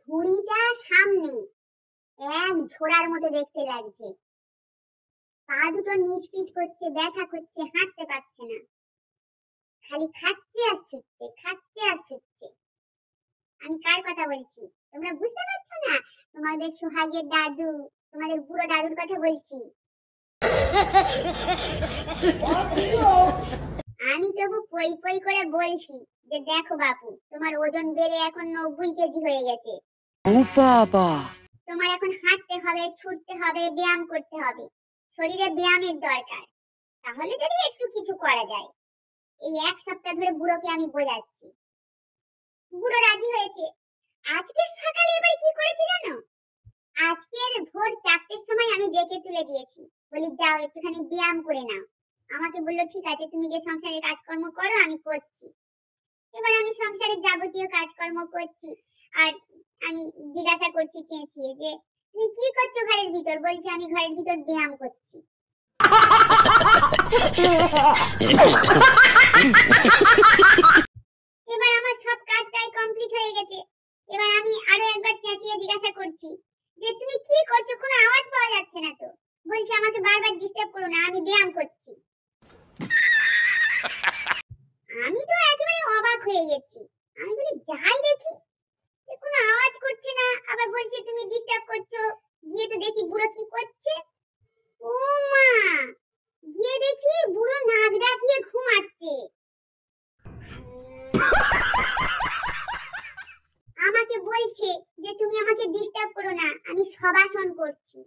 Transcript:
ভুঁড়িটা সামনে এক ঝোড়ার মতো দেখতে লাগছে। পা দুটো নিচপিট করছে, ব্যথা করছে, হাঁটতে পারছে না, খালি খাচ্ছে আর শুচ্ছে, খাচ্ছে আর শুচ্ছে। আমি কার কথা বলছি তোমরা বুঝতে পারছো না? তোমাদের সোহাগের দাদু, তোমাদের বুড়ো দাদুর কথা বলছি। আমি তবু পই পই করে বলছি যে দেখো বাপু, তোমার ওজন বেড়ে এখন 90 কেজি হয়ে গেছে। ও বাবা! তোমার এখন হাঁটতে হবে, ছুটতে হবে, ব্যায়াম করতে হবে, শরীরে ব্যায়ামের দরকার, তাহলে যদি একটু কিছু করা যায়। এই এক সপ্তাহ ধরে বুড়োকে আমি বোঝাচ্ছি, বুড়ো রাজি হয়েছে। আজকে সকালে এবার কি করেছি জানো? আজকের ভোর 4টের সময় আমি ডেকে তুলে দিয়েছি, বলি যাও একটুখানি ব্যায়াম করে নাও। আমাকে বললো ঠিক আছে, তুমি যে সংসারের কাজকর্ম করো আমি করছি। এবার আমি সংসারের যাবতীয় কাজকর্ম করছি, আর আমি জিজ্ঞাসা করছি চেঁচিয়ে যে তুমি কি করছো ঘরের ভিতর? বলছে আমি ঘরের ভিতর ব্যায়াম করছি। এবার আমার সব কাজ প্রায় কমপ্লিট হয়ে গেছে। এবার আমি আরো একবার চেঁচিয়ে জিজ্ঞাসা করছি যে তুমি কি করছো, কোনো আওয়াজ পাওয়া যাচ্ছে না তো। বলছে আমাকে বারবার ডিস্টার্ব করো না, আমি ব্যায়াম করছি। আমি তো একেবারে অবাক হয়ে গেছি। আমি বলি যাই দেখি, কোনো আওয়াজ করছে না, আবার বলছে তুমি ডিস্টার্ব করছো। গিয়ে তো দেখি বুড়ো কি করছে। ও মা, গিয়ে দেখি বুড়ো নাক ডাকিয়ে ঘুমাচ্ছে। আমাকে বলছে যে তুমি আমাকে ডিস্টার্ব করো না, আমি শবাসন করছি।